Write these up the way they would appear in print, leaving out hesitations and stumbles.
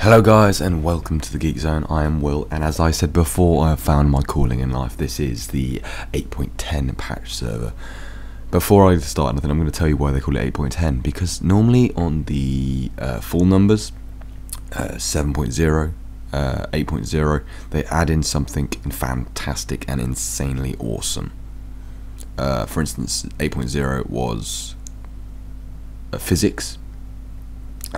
Hello guys and welcome to the Geek Zone. I am Will, and as I said before, I have found my calling in life. This is the 8.10 patch server. Before I start anything, I'm going to tell you why they call it 8.10, because normally on the full numbers, 7.0, 8.0, they add in something fantastic and insanely awesome. For instance, 8.0 was physics,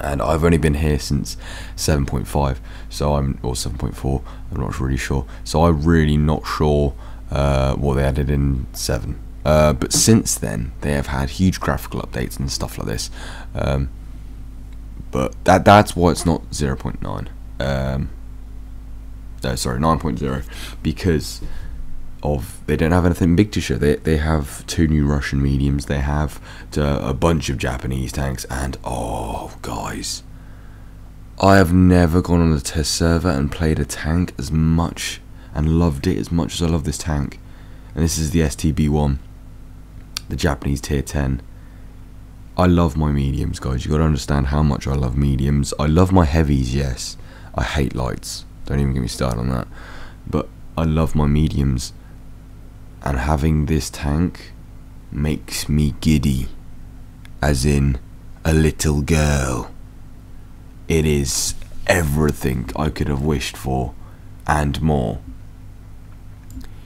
and I've only been here since 7.5, so or 7.4. I'm not really sure. So I'm really not sure what they added in 7. But since then, they have had huge graphical updates and stuff like this. But that's why it's not 0.9. No, sorry, 9.0, because they don't have anything big to show. They have 2 new Russian mediums, they have a bunch of Japanese tanks, and oh guys, I have never gone on a test server and played a tank as much and loved it as much as I love this tank. And this is the STB one, the Japanese tier 10. I love my mediums, guys. You got to understand how much I love mediums. I love my heavies, yes. I hate lights, don't even get me started on that, but I love my mediums. And having this tank makes me giddy, as in a little girl. It is everything I could have wished for, and more.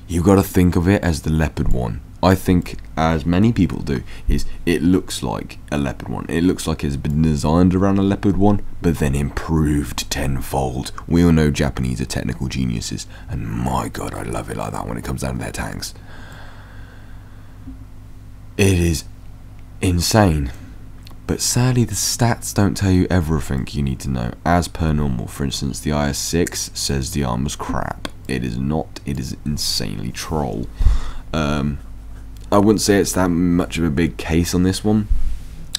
You got to think of it as the Leopard one. I think, as many people do, is it looks like a Leopard one. It looks like it's been designed around a Leopard one, but then improved tenfold. We all know Japanese are technical geniuses, and my god, I love it like that when it comes down to their tanks. It is insane, but sadly the stats don't tell you everything you need to know, as per normal. For instance, the IS-6 says the armor's crap. It is not. It is insanely troll. I wouldn't say it's that much of a big case on this one,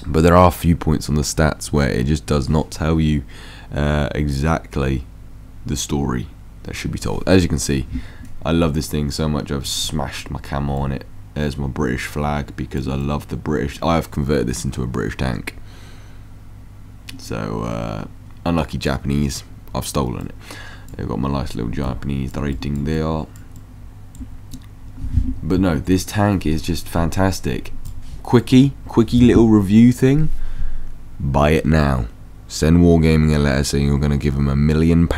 but there are a few points on the stats where it just does not tell you exactly the story that should be told. As you can see, I love this thing so much I've smashed my camo on it. There's my British flag, because I love the British. I have converted this into a British tank. So, unlucky Japanese, I've stolen it. I've got my nice little Japanese rating there. But no, this tank is just fantastic. Quickie little review thing. Buy it now. Send Wargaming a letter saying you're going to give them £1 million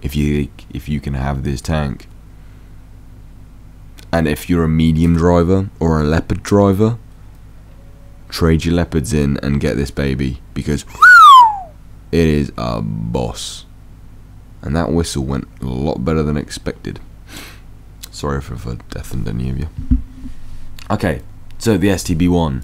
if you can have this tank. And if you're a medium driver or a Leopard driver, trade your Leopards in and get this baby, because it is a boss. And that whistle went a lot better than expected. Sorry if I've deafened any of you. Okay, so the STB1.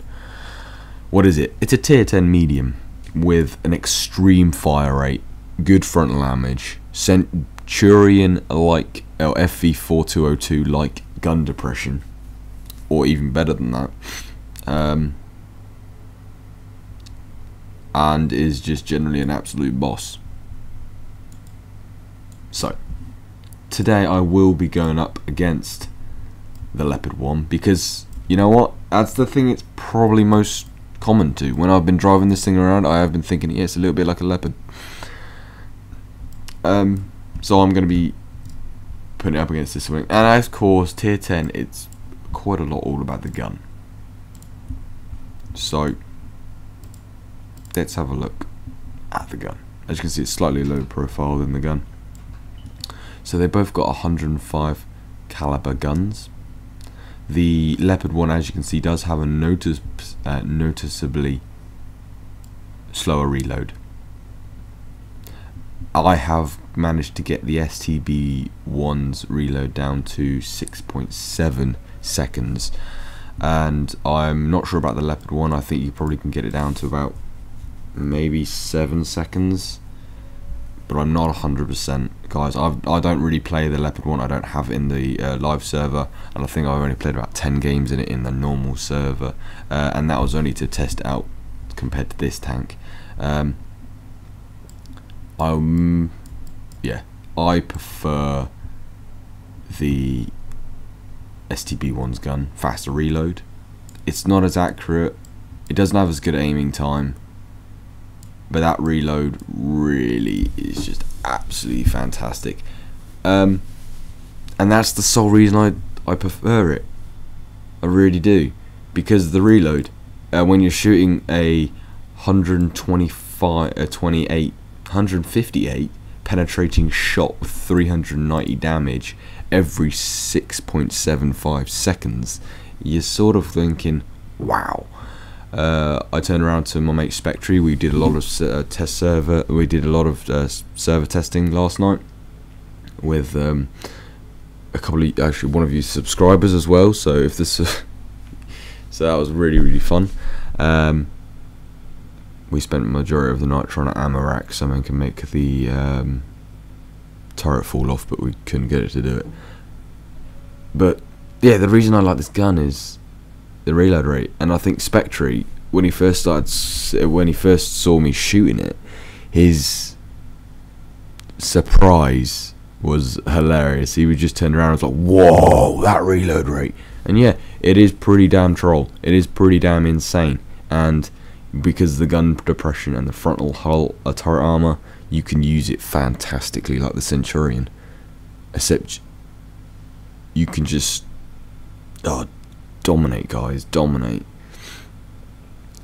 What is it? It's a tier 10 medium with an extreme fire rate, good frontal damage, Centurion-like, or FV4202-like gun depression, or even better than that, and is just generally an absolute boss. So today I will be going up against the Leopard one, because you know what, that's the thing it's probably most common to. When I've been driving this thing around, I have been thinking, yeah, it's a little bit like a Leopard. So I'm going to be putting it up against this one, and of course tier 10, it's quite a lot all about the gun. So let's have a look at the gun. As you can see, it's slightly lower profile than the gun. So they both got 105 caliber guns. The Leopard one, as you can see, does have a noticeably slower reload. I have managed to get the STB one's reload down to 6.7 seconds, and I'm not sure about the Leopard one. I think you probably can get it down to about maybe 7 seconds, but I'm not 100%. Guys, I don't really play the Leopard one. I don't have it in the live server, and I think I've only played about 10 games in it in the normal server, and that was only to test it out compared to this tank. Yeah, I prefer the STB one's gun. Faster reload. It's not as accurate. It doesn't have as good aiming time, but that reload really is just absolutely fantastic. And that's the sole reason I prefer it. I really do, because the reload, when you're shooting a 158 penetrating shot with 390 damage every 6.75 seconds, you're sort of thinking, wow. I turned around to my mate Spectre. We did a lot of server testing last night with a couple of, actually one of you subscribers as well. So if this, so that was really fun. We spent the majority of the night trying to ammo rack someone can make the turret fall off, but we couldn't get it to do it. But yeah, the reason I like this gun is the reload rate, and I think Spectre, when he first saw me shooting it, his surprise was hilarious. He would just turn around and was like, "Whoa, that reload rate!" And yeah, it is pretty damn troll. It is pretty damn insane. And because of the gun depression and the frontal hull turret armor, you can use it fantastically like the Centurion. Except you can just dominate, guys, dominate.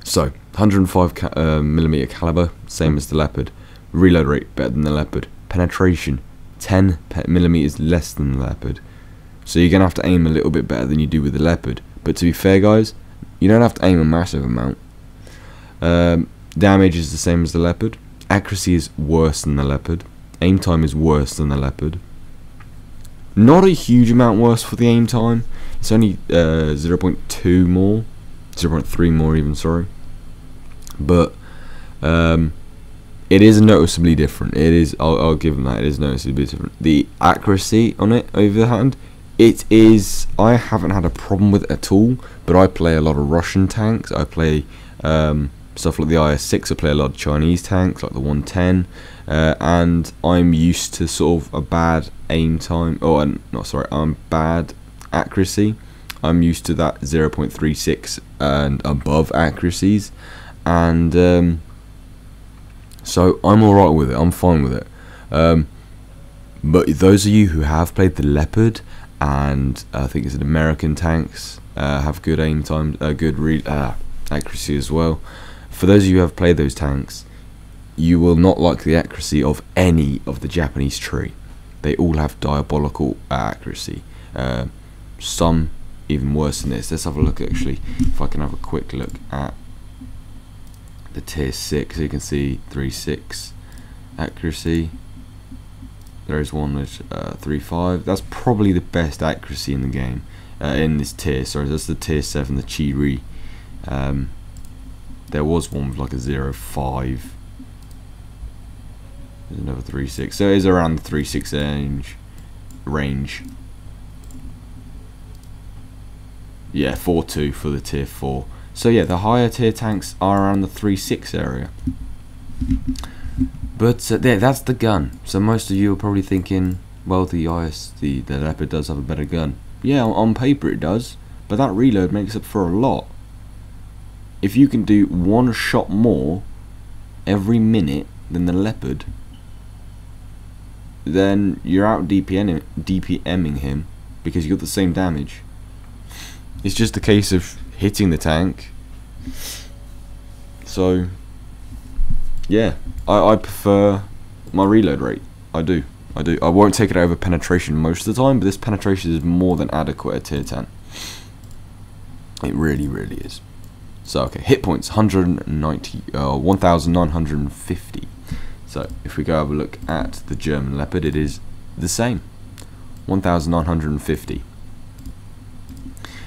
So 105mm caliber, same as the Leopard. Reload rate better than the Leopard. Penetration 10mm less than the Leopard. So you're gonna have to aim a little bit better than you do with the Leopard. But to be fair, guys, you don't have to aim a massive amount. Damage is the same as the Leopard. Accuracy is worse than the Leopard. Aim time is worse than the Leopard. Not a huge amount worse for the aim time. It's only 0.2 more, 0.3 more even, sorry. But it is noticeably different. It is. I'll give them that. It is noticeably different. The accuracy on it, over the hand, it is. I haven't had a problem with it at all. But I play a lot of Russian tanks. I play stuff like the IS-6. I play a lot of Chinese tanks, like the 110. And I'm used to sort of a bad aim time. Bad accuracy. I'm used to that 0.36 and above accuracies, and so I'm alright with it. I'm fine with it. But those of you who have played the Leopard, and I think it's an American tanks, have good aim time, good accuracy as well. For those of you who have played those tanks, you will not like the accuracy of any of the Japanese tree. They all have diabolical accuracy. Some even worse than this. Let's have a look, actually, if I can have a quick look at the tier 6. So you can see 3.6 accuracy. There is one with 3.5. That's probably the best accuracy in the game, in this tier. Sorry, that's the tier 7, the Chiri. There was one with like a 0.5. There's another 3.6. So it is around the 3.6 range. Yeah, 4.2 for the tier 4. So yeah, the higher tier tanks are around the 3.6 area. But yeah, that's the gun. So most of you are probably thinking, well, the Leopard does have a better gun. Yeah, on paper it does, but that reload makes up for a lot. If you can do one shot more every minute than the Leopard, then you're out DPMing him because you got the same damage. It's just a case of hitting the tank. So yeah, I prefer my reload rate. I do. I won't take it over penetration most of the time, but this penetration is more than adequate at tier 10. It really is. So okay, hit points 1,950. So if we go have a look at the German Leopard, it is the same, 1,950.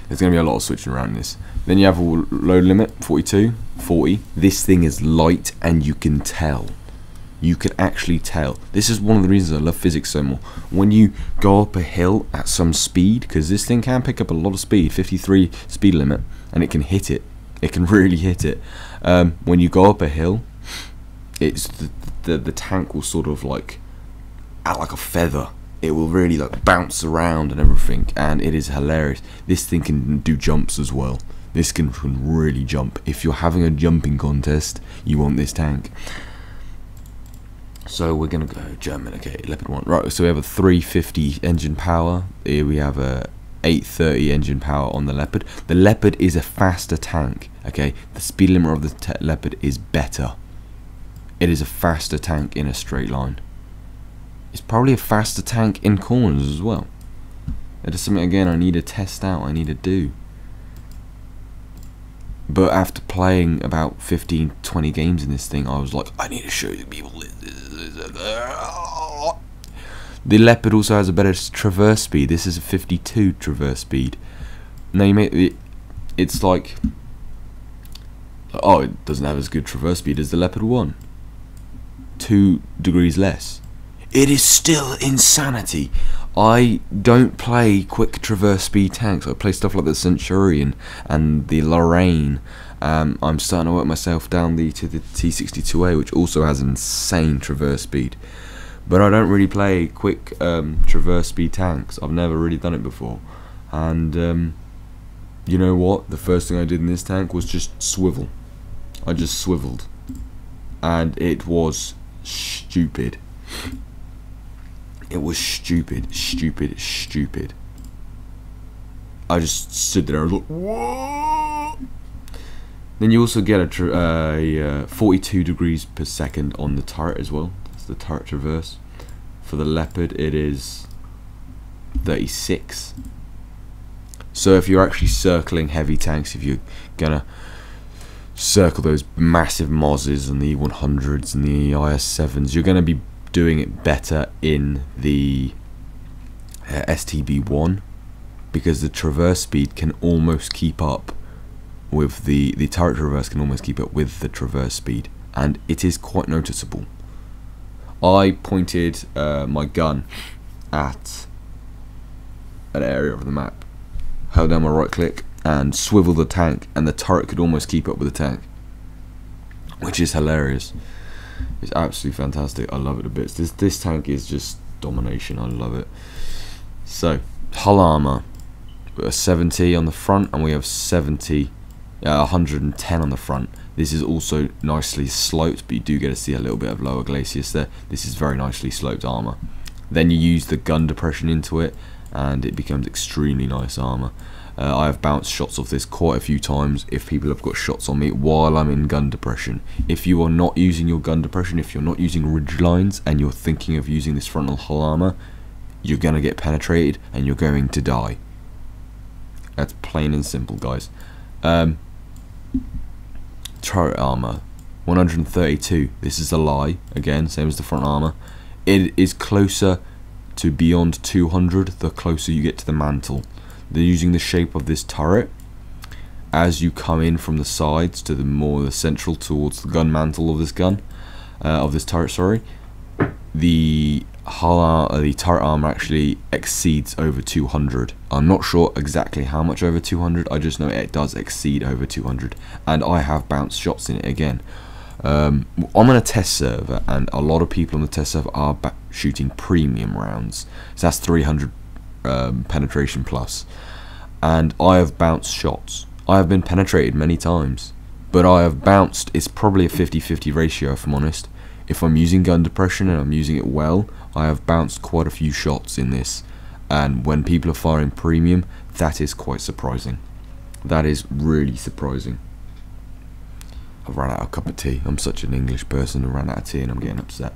There's going to be a lot of switching around in this. Then you have a load limit, 42, 40. This thing is light, and you can tell. You can actually tell. This is one of the reasons I love physics so much. When you go up a hill at some speed, because this thing can pick up a lot of speed, 53 speed limit, and it can hit it. It can really hit it. When you go up a hill, it's the tank will sort of like act like a feather. It will really like bounce around and everything, and it is hilarious. This thing can do jumps as well. This can really jump. If you're having a jumping contest, you want this tank. So we're gonna go German. Okay, Leopard 1. Right, so we have a 350 engine power. Here we have a 830 engine power on the Leopard. The Leopard is a faster tank. Okay, the speed limit of the Leopard is better. It is a faster tank in a straight line. It's probably a faster tank in corners as well. That is something, again, I need to test out, I need to do. But after playing about 15-20 games in this thing, I was like, I need to show you people this. The Leopard also has a better traverse speed. This is a 52 traverse speed. Now you make it, it's like, oh, it doesn't have as good traverse speed as the Leopard 1. 2 degrees less. It is still insanity. I don't play quick traverse speed tanks. I play stuff like the Centurion and the Lorraine. I'm starting to work myself down to the T62A, which also has insane traverse speed. But I don't really play quick traverse speed tanks. I've never really done it before. And you know what? The first thing I did in this tank was just swivel. I just swiveled. And it was stupid. It was stupid, stupid, stupid. I just stood there and was like, whoa! Then you also get a 42 degrees per second on the turret as well. That's the turret traverse. For the Leopard, it is 36. So if you're actually circling heavy tanks, if you're gonna circle those massive Mozes and the E100s and the IS7s, you're gonna be doing it better in the STB1, because the traverse speed can almost keep up with the turret traverse can almost keep up with the traverse speed, and it is quite noticeable. I pointed my gun at an area of the map, held down my right click and swiveled the tank, and the turret could almost keep up with the tank, which is hilarious. It's absolutely fantastic. I love it a bit. This tank is just domination. I love it. So hull armor, we have 70 on the front, and we have 110 on the front. This is also nicely sloped, but you do get to see a little bit of lower glacis there. This is very nicely sloped armor. Then you use the gun depression into it, and it becomes extremely nice armor. I have bounced shots off this quite a few times if people have got shots on me while I'm in gun depression. If you are not using your gun depression, if you're not using ridge lines and you're thinking of using this frontal hull armor, you're going to get penetrated and you're going to die. That's plain and simple, guys. Turret armor, 132. This is a lie, again, same as the front armor. It is closer to beyond 200 the closer you get to the mantle. They're using the shape of this turret as you come in from the sides to the central towards the gun mantle of this gun, of this turret. Sorry, the turret armor actually exceeds over 200. I'm not sure exactly how much over 200. I just know it does exceed over 200, and I have bounced shots in it again. I'm on a test server, and a lot of people on the test server are shooting premium rounds. So that's 300 penetration plus, and I have bounced shots. I have been penetrated many times, but I have bounced. It's probably a 50-50 ratio, if I'm honest. If I'm using gun depression and I'm using it well, I have bounced quite a few shots in this, and when people are firing premium, that is quite surprising. That is really surprising. I've run out of a cup of tea. I'm such an English person and ran out of tea and I'm getting upset.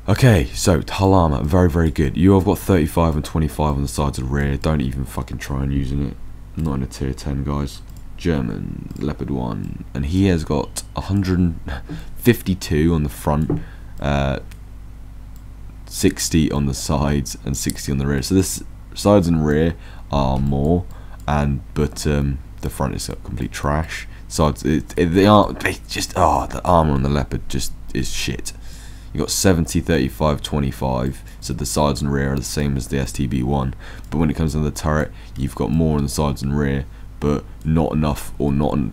Okay, so hull armor, very, very good. You have got 35 and 25 on the sides and rear. Don't even fucking try and using it. I'm not in a tier 10, guys. German, Leopard 1. And he has got 152 on the front, 60 on the sides, and 60 on the rear. So this sides and rear are more, but the front is complete trash. Sides, the armor on the Leopard just is shit. You got 70, 35, 25, so the sides and rear are the same as the STB1, but when it comes to the turret, you've got more on the sides and rear, but not enough, or not a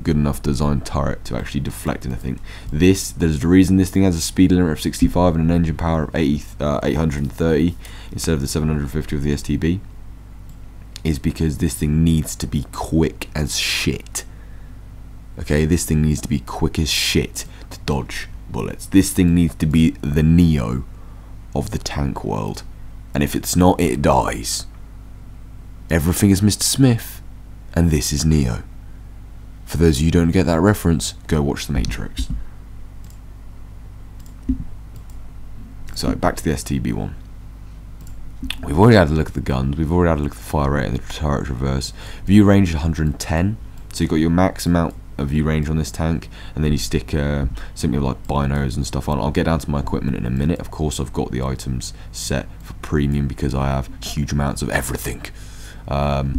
good enough designed turret to actually deflect anything. There's the reason this thing has a speed limit of 65 and an engine power of 830 instead of the 750 of the STB, is because this thing needs to be quick as shit. Okay, this thing needs to be quick as shit to dodge. bullets. This thing needs to be the Neo of the tank world, and if it's not, it dies. Everything is Mr. Smith, and this is Neo. For those of you who don't get that reference, go watch The Matrix. So back to the STB one. We've already had a look at the guns, we've already had a look at the fire rate and the turret reverse. View range is 110, so you've got your max amount of view range on this tank, and then you stick simply like binos and stuff on. I'll get down to my equipment in a minute. Of course, I've got the items set for premium because I have huge amounts of everything. For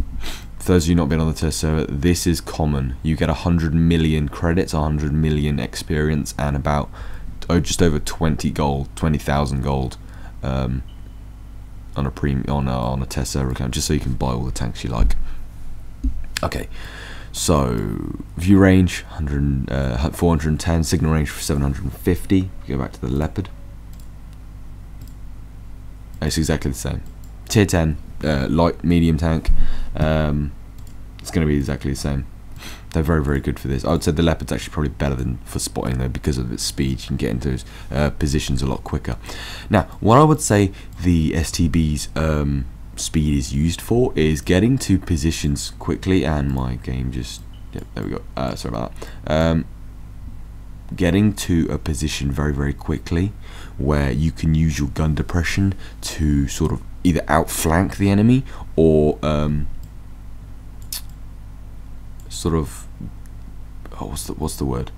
those of you not been on the test server, this is common. You get 100 million credits, 100 million experience, and about just over 20,000 gold on a test server account, just so you can buy all the tanks you like. Okay, so view range 410, signal range 750. Go back to the Leopard. It's exactly the same. Tier 10 light medium tank. It's going to be exactly the same. They're very, very good for this. I would say the Leopard's actually probably better than for spotting, though, because of its speed. You can get into those positions a lot quicker. Now, what I would say the STB's speed is used for is getting to positions quickly, and my game just... Yep, there we go. Sorry about that. Getting to a position very, very quickly where you can use your gun depression to sort of either outflank the enemy or... sort of, oh, what's the word?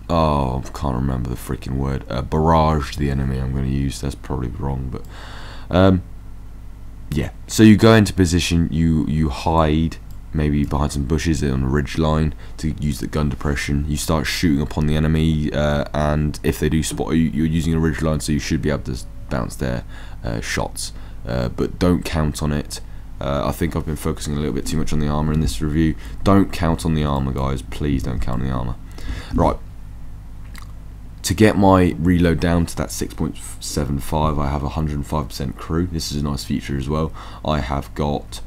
Oh, I can't remember the freaking word. Barrage the enemy. I'm going to use. That's probably wrong, but yeah. So you go into position. You hide maybe behind some bushes on a ridge line to use the gun depression. You start shooting upon the enemy, and if they do spot you, you're using a ridge line, so you should be able to bounce their shots. But don't count on it. I think I've been focusing a little bit too much on the armor in this review. Don't count on the armor, guys. Please don't count on the armor. Right. To get my reload down to that 6.75, I have 105% crew. This is a nice feature as well. I have got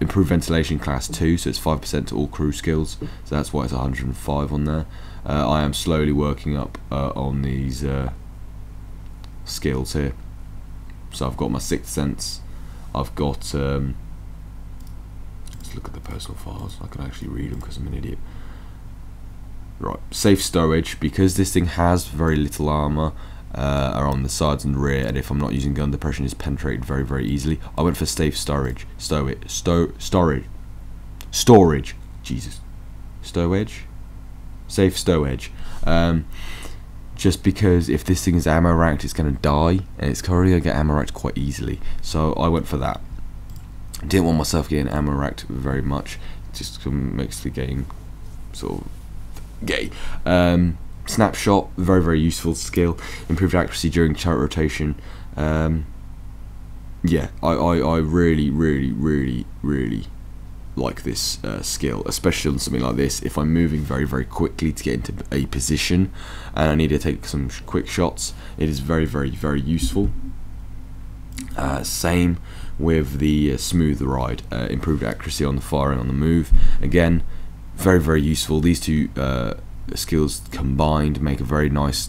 improved ventilation class 2, so it's 5% to all crew skills. So that's why it's 105 on there. I am slowly working up on these skills here. So I've got my sixth sense. I've got, let's look at the personal files. I can actually read them because I'm an idiot. Right, safe stowage, because this thing has very little armor on the sides and rear, and if I'm not using gun depression, it's penetrated very, very easily. I went for safe storage. Storage. Jesus. Stowage? Safe stowage. Just because if this thing is ammo racked, it's going to die, and it's currently going to get ammo racked quite easily. So I went for that. Didn't want myself getting ammo racked very much, just makes the game sort of gay. Snapshot, very, very useful skill. Improved accuracy during turret rotation. Yeah, I really, really, really, really like this skill, especially on something like this. If I'm moving very, very quickly to get into a position and I need to take some quick shots, it is very, very, very useful. Same with the smooth ride, improved accuracy on the fire and on the move. Again, very, very useful. These two skills combined make a very nice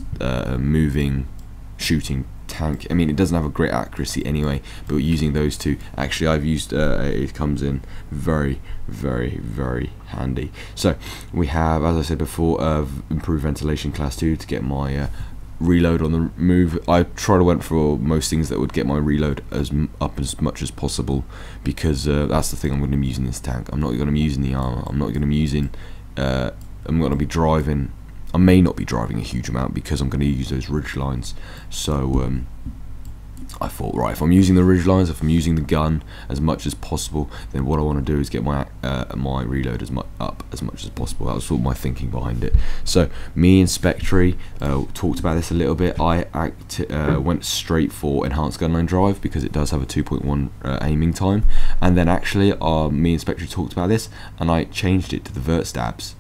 moving, shooting tank. I mean, it doesn't have a great accuracy anyway, but using those two, actually I've used it comes in very, very, very handy. So we have, as I said before, improved ventilation class 2 to get my reload on the move. I went for most things that would get my reload up as much as possible, because that's the thing I'm going to be using this tank. I'm not going to be using the armor. I'm not going to be using I'm going to be driving. I may not be driving a huge amount because I'm going to use those ridge lines. So I thought, right, if I'm using the ridge lines, if I'm using the gun as much as possible, then what I want to do is get my my reload up as much as possible. That was sort of my thinking behind it. So me and Spectre talked about this a little bit. I went straight for enhanced gunline drive because it does have a 2.1 aiming time, and then actually me and Spectre talked about this, and I changed it to the vert stabs,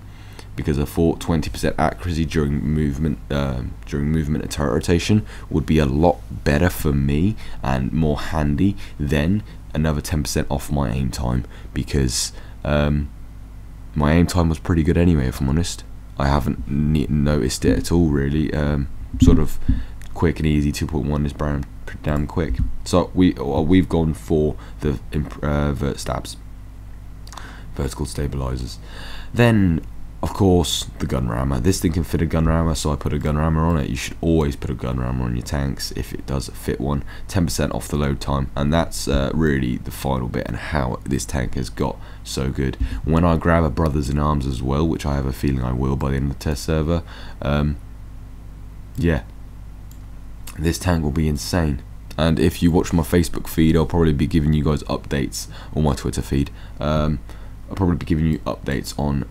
because I thought 20% accuracy during movement and turret rotation would be a lot better for me and more handy than another 10% off my aim time, because my aim time was pretty good anyway, if I'm honest. I haven't noticed it at all really. Sort of quick and easy. 2.1 is pretty damn quick. So we've gone for the vert stabs, vertical stabilizers. Then of course the gun rammer. This thing can fit a gun rammer, so I put a gun rammer on it. You should always put a gun rammer on your tanks if it does fit one. 10% off the load time, and that's really the final bit and how this tank has got so good. When I grab a brothers in arms as well, which I have a feeling I will by the end of the test server, yeah, this tank will be insane. And if you watch my Facebook feed, I'll probably be giving you guys updates, or my Twitter feed. I'll probably be giving you updates on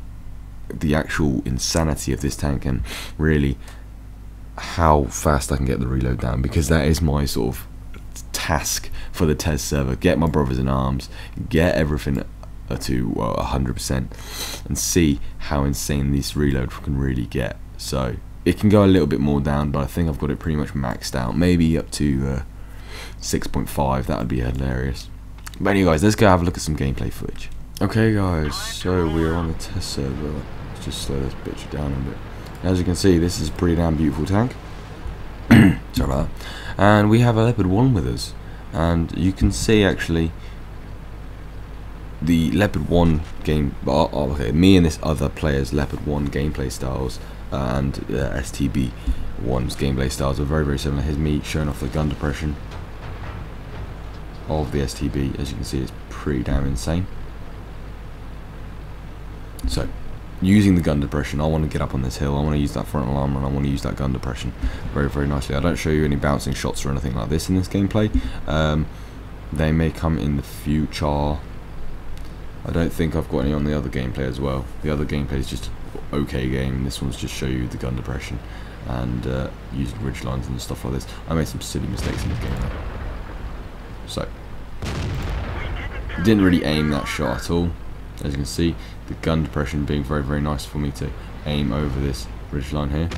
the actual insanity of this tank and really how fast I can get the reload down, because that is my sort of task for the test server. Get my brothers in arms, get everything to 100%, and see how insane this reload can really get. So it can go a little bit more down, but I think I've got it pretty much maxed out, maybe up to 6.5. that would be hilarious. But anyway guys, let's go have a look at some gameplay footage. Okay guys, so we're on the test server. Let's just slow this bitch down a bit. As you can see, this is a pretty damn beautiful tank. Sorry about that. And we have a Leopard 1 with us, and you can see actually the Leopard 1 game, okay, me and this other player's Leopard 1 gameplay styles and STB 1's gameplay styles are very similar. Here's me showing off the gun depression of the STB. As you can see, it's pretty damn insane. So, using the gun depression, I want to get up on this hill, I want to use that frontal armor, and I want to use that gun depression very nicely. I don't show you any bouncing shots or anything like this in this gameplay. They may come in the future. I don't think I've got any on the other gameplay as well. The other gameplay is just an okay game. This one's just show you the gun depression and using ridge lines and stuff like this. I made some silly mistakes in this game though. So, didn't really aim that shot at all. As you can see, the gun depression being very nice for me to aim over this ridge line here.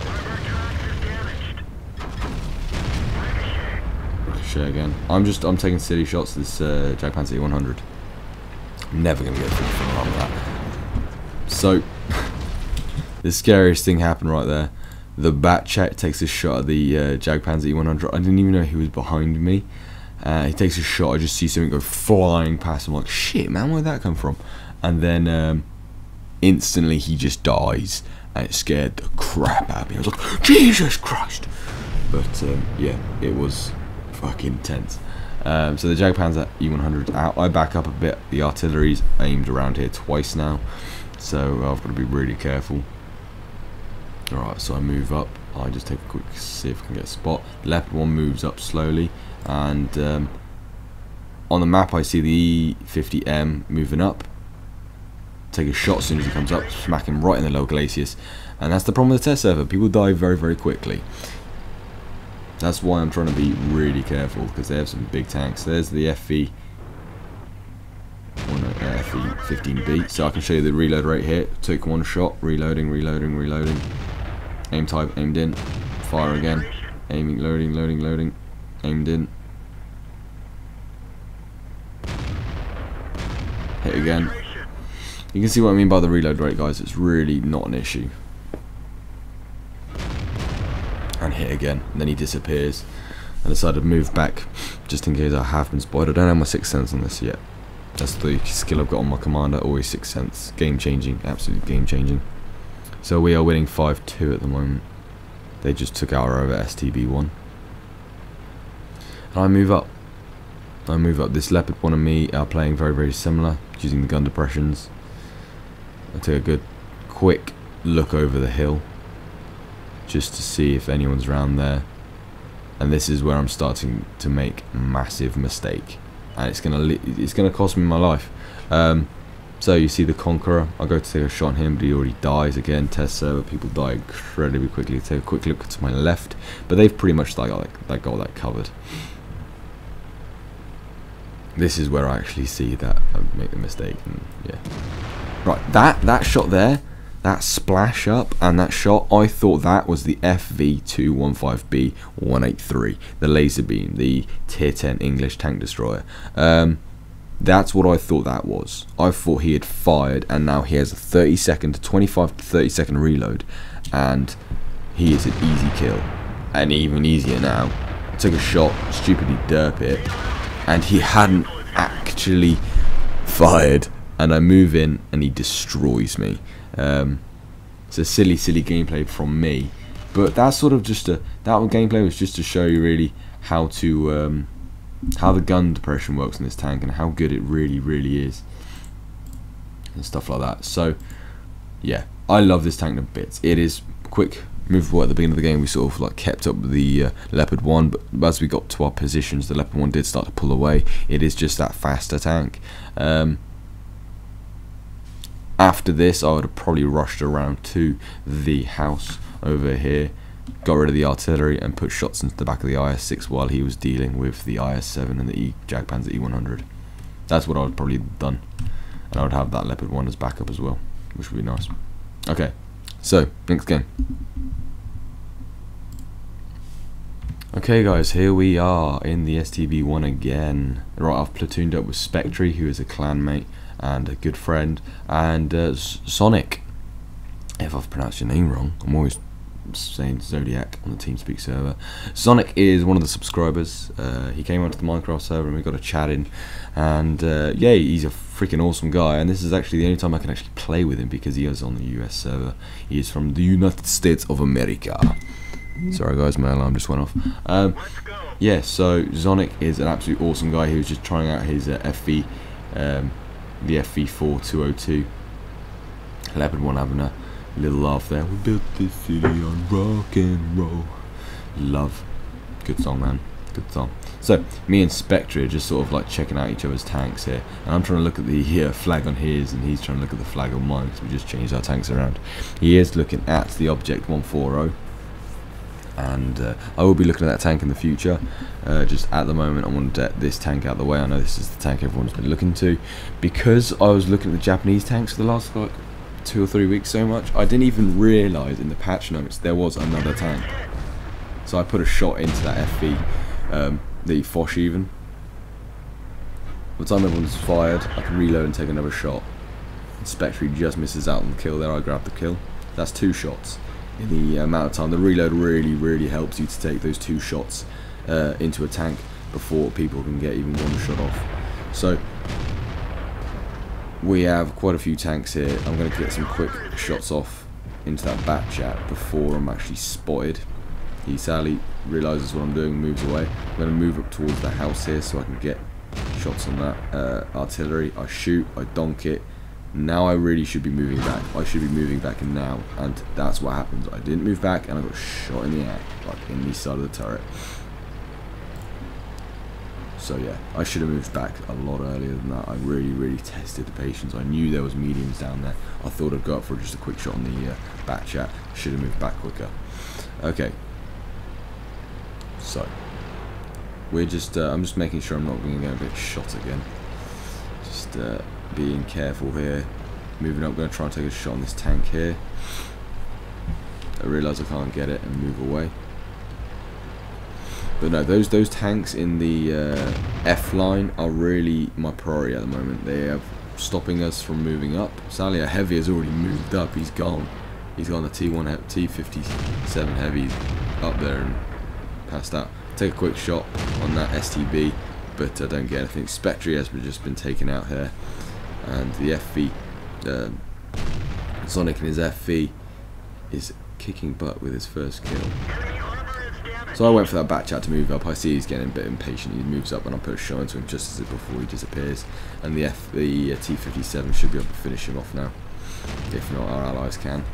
Ricochet again. I'm taking silly shots to this Jagdpanzer E100. I'm never gonna get through the front arm with that. So, the scariest thing happened right there. The bat check takes a shot at the Jagdpanzer E100. I didn't even know he was behind me. He takes a shot. I just see something go flying past. I'm like, shit, man, where'd that come from? And then instantly he just dies, and it scared the crap out of me. I was like, Jesus Christ! But yeah, it was fucking tense. So the Jagdpanzer E100 out. I back up a bit. The artillery's aimed around here twice now, so I've got to be really careful. Alright, so I move up. I just take a quick see if I can get a spot. The Leopard 1 moves up slowly, and on the map I see the E50M moving up. Take a shot as soon as he comes up, smack him right in the low glacis, and that's the problem with the test server. People die very quickly. That's why I'm trying to be really careful, because they have some big tanks. There's the FE15B, so I can show you the reload rate here. Took one shot, reloading. Aim type, aimed in, fire again, aiming, loading, aimed in, hit again. You can see what I mean by the reload rate, guys. It's really not an issue. And hit again, and then he disappears. I decided to move back just in case I have been spotted. I don't have my 6th sense on this yet. That's the skill I've got on my commander, always 6th sense. Game changing, absolutely game changing. So we are winning 5-2 at the moment. They just took our over STB1. And I move up. This Leopard 1 and me are playing very similar, using the gun depressions. I take a good quick look over the hill just to see if anyone's around there, and this is where I'm starting to make a massive mistake, and it's gonna cost me my life. So you see the Conqueror, I go to take a shot on him, but he already dies. Again, test server, people die incredibly quickly. Take a quick look to my left, but they've pretty much got that covered. This is where I actually see that I make the mistake, and yeah. Right, that shot there, that splash up and that shot, I thought that was the FV215B183, the laser beam, the tier 10 English tank destroyer. That's what I thought that was. I thought he had fired, and now he has a 30-second to 25 to 30-second reload, and he is an easy kill, and even easier now. I took a shot, stupidly derp it, and he hadn't actually fired, and I move in, and he destroys me. It's a silly gameplay from me, but that's sort of just that gameplay was just to show you really how to how the gun depression works in this tank and how good it really is and stuff like that. So yeah, I love this tank to bits. It is quick, movable. At the beginning of the game we sort of like kept up with the Leopard 1, but as we got to our positions the Leopard 1 did start to pull away. It is just that faster tank. After this I would have probably rushed around to the house over here, got rid of the artillery and put shots into the back of the IS-6 while he was dealing with the IS-7 and the Jagdpanzer E-100. That's what I would probably have done, and I would have that Leopard 1 as backup as well, which would be nice. Okay, so next game. Okay guys, here we are in the STB 1 again. Right, I've platooned up with Spectre, who is a clanmate and a good friend, and Sonic. If I've pronounced your name wrong, I'm always saying Zodiac on the TeamSpeak server. Sonic is one of the subscribers. He came onto the Minecraft server and we got a chat in, and yeah, he's a freaking awesome guy, and this is actually the only time I can actually play with him because he is on the US server. He is from the United States of America. Sorry guys, my alarm just went off. Yeah, so Sonic is an absolute awesome guy. He was just trying out his FV, the FV4202 Leopard 1, having a little laugh there. We built this city on rock and roll. Love. Good song, man. Good song. So me and Spectre are just sort of like checking out each other's tanks here, and I'm trying to look at the flag on his, and he's trying to look at the flag on mine, because we just changed our tanks around. He is looking at the Object 140, and I will be looking at that tank in the future. Just at the moment I want to get this tank out of the way. I know this is the tank everyone's been looking to, because I was looking at the Japanese tanks for the last like 2 or 3 weeks so much, I didn't even realise in the patch notes there was another tank. So I put a shot into that FV, the Foch even. By the time everyone's fired, I can reload and take another shot. And Spectre just misses out on the kill there. I grab the kill. That's 2 shots in the amount of time. The reload really helps you to take those 2 shots into a tank before people can get even 1 shot off. So we have quite a few tanks here. I'm going to get some quick shots off into that bat chat before I'm actually spotted. He sadly realises what I'm doing, moves away. I'm going to move up towards the house here so I can get shots on that artillery. I shoot, I donk it. Now I really should be moving back. I should be moving back now, and that's what happens. I didn't move back and I got shot in the air, like in the side of the turret. So yeah, I should have moved back a lot earlier than that. I really tested the patience. I knew there was mediums down there. I thought I'd go up for just a quick shot on the back chat. Should have moved back quicker. Okay. So we're just I'm just making sure I'm not going to get shot again. Just being careful here. Moving up, going to try and take a shot on this tank here. I realise I can't get it and move away. But no, those tanks in the F line are really my priority at the moment. They are stopping us from moving up. Sadly, a heavy has already moved up. He's gone. He's gone. The T57 heavy up there and passed out. Take a quick shot on that STB, but I don't get anything. Spectre has just been taken out here, and the FV, Sonic and his FV is kicking butt with his first kill. So I went for that back chat to move up. I see he's getting a bit impatient. He moves up and I put a shot into him just before he disappears. And the T57 should be able to finish him off now. If not, our allies can.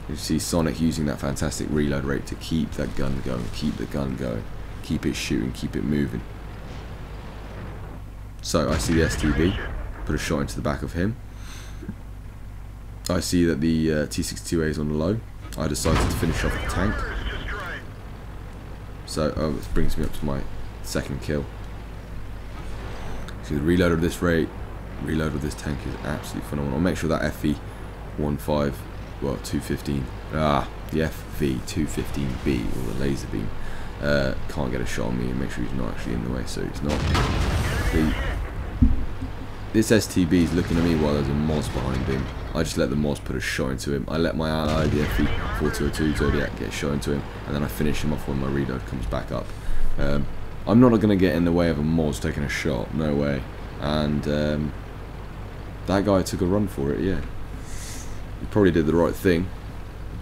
You see Sonic using that fantastic reload rate to keep that gun going, keep the gun going, keep it shooting, keep it moving. So I see the STB, put a shot into the back of him. I see that the T62A is on the low. I decided to finish off the tank. So this brings me up to my second kill. See the reload of this rate, reload of this tank is absolutely phenomenal. I'll make sure that FV 215, the FV215B, or the laser beam, can't get a shot on me, and make sure he's not actually in the way, so he's not. This STB is looking at me while there's a Moz behind him. I just let the Moz put a shot into him. I let my ally, the FV4202 Zodiac, get a shot into him, and then I finish him off when my reload comes back up. I'm not going to get in the way of a Moz taking a shot, no way. And that guy took a run for it, yeah. He probably did the right thing,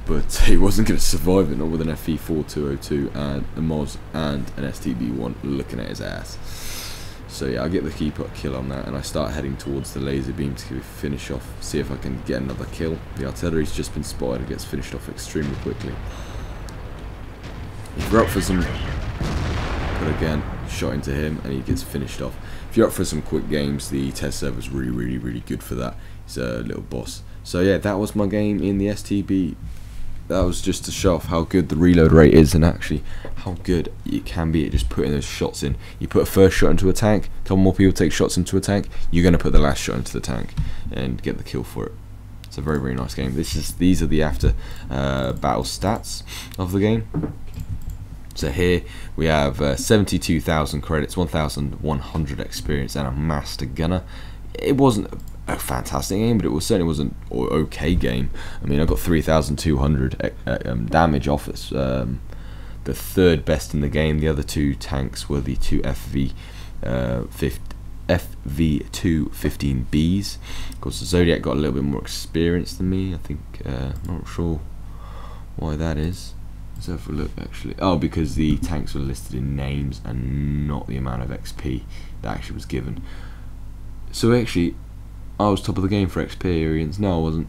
but he wasn't going to survive it, not with an FV4202 and a Moz and an STB1 looking at his ass. So yeah, I get the keep up kill on that, and I start heading towards the laser beam to finish off, see if I can get another kill. The artillery's just been spotted and gets finished off extremely quickly. If you're up for some, but again, shot into him and he gets finished off. If you're up for some quick games, the test server's really good for that. He's a little boss. So yeah, that was my game in the STB. That was just to show off how good the reload rate is, and actually how good it can be at just putting those shots in. You put a first shot into a tank, a couple more people take shots into a tank, you're going to put the last shot into the tank and get the kill for it. It's a very nice game. These are the after battle stats of the game. So here we have 72,000 credits, 1,100 experience, and a master gunner. It wasn't a fantastic game, but it certainly was an okay game. I mean, I got 3,200 damage off it. The third best in the game. The other two tanks were the two FV215Bs. Of course, the Zodiac got a little bit more experience than me. I think, not sure why that is. Let's have a look actually. Oh, because the tanks were listed in names and not the amount of XP that actually was given. So actually, I was top of the game for experience. No, I wasn't.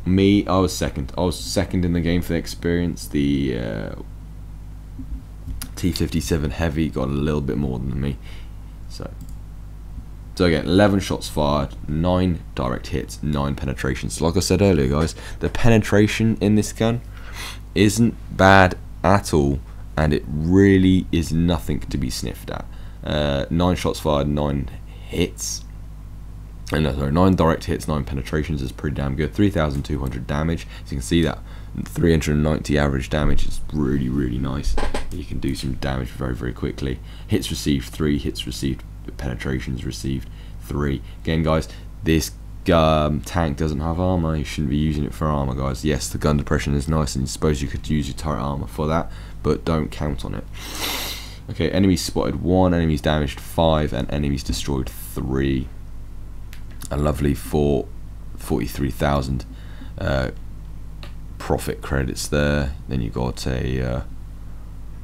I was second. I was second in the game for the experience. The T57 Heavy got a little bit more than me. So again, 11 shots fired, 9 direct hits, 9 penetrations. Like I said earlier, guys, the penetration in this gun isn't bad at all, and it really is nothing to be sniffed at. 9 shots fired, 9 hits. No, sorry, 9 direct hits, 9 penetrations is pretty damn good. 3,200 damage. So you can see that 390 average damage is really nice. You can do some damage very quickly. Hits received 3, hits received, penetrations received 3. Again, guys, this tank doesn't have armor. You shouldn't be using it for armor, guys. Yes, the gun depression is nice, and I suppose you could use your turret armor for that, but don't count on it. Okay, enemies spotted 1, enemies damaged 5, and enemies destroyed 3. A lovely 43,000 profit credits there. Then you got a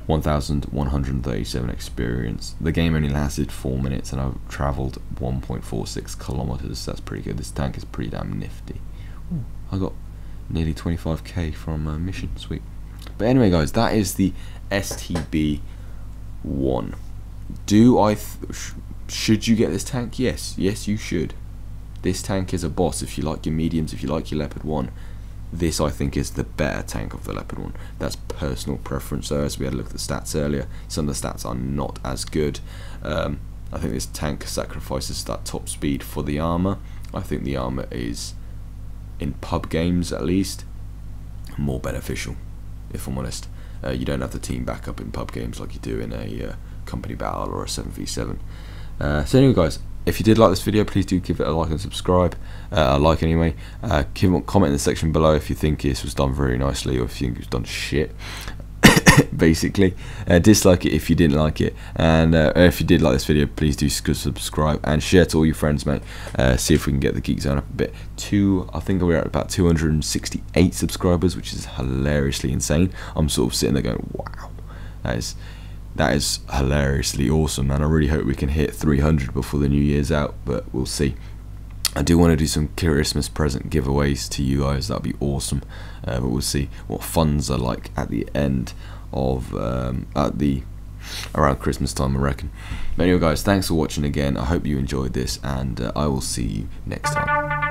1,137 experience. The game only lasted 4 minutes, and I've travelled 1.46 kilometers. That's pretty good. This tank is pretty damn nifty. Ooh, I got nearly 25k from a mission. Sweet. But anyway, guys, that is the STB 1. Should you get this tank? Yes, you should. This tank is a boss. If you like your mediums, if you like your Leopard 1, this I think is the better tank of the Leopard 1. That's personal preference though, as we had a look at the stats earlier. Some of the stats are not as good. I think this tank sacrifices that top speed for the armor. I think the armor is, in pub games at least, more beneficial, if I'm honest. You don't have the team backup in pub games like you do in a company battle or a 7v7. So anyway, guys, if you did like this video, please do give it a like and subscribe. A like anyway. Comment in the section below if you think this was done very nicely, or if you think it was done shit. Basically, dislike it if you didn't like it, and if you did like this video, please do subscribe and share to all your friends, mate. See if we can get the Geek Zone up a bit. I think we're at about 268 subscribers, which is hilariously insane. I'm sort of sitting there going, wow, that is hilariously awesome, and I really hope we can hit 300 before the new year's out, but we'll see. I do want to do some Christmas present giveaways to you guys. That'd be awesome, but we'll see what funds are like at the end of around Christmas time, I reckon. But anyway, guys, thanks for watching again. I hope you enjoyed this, and I will see you next time.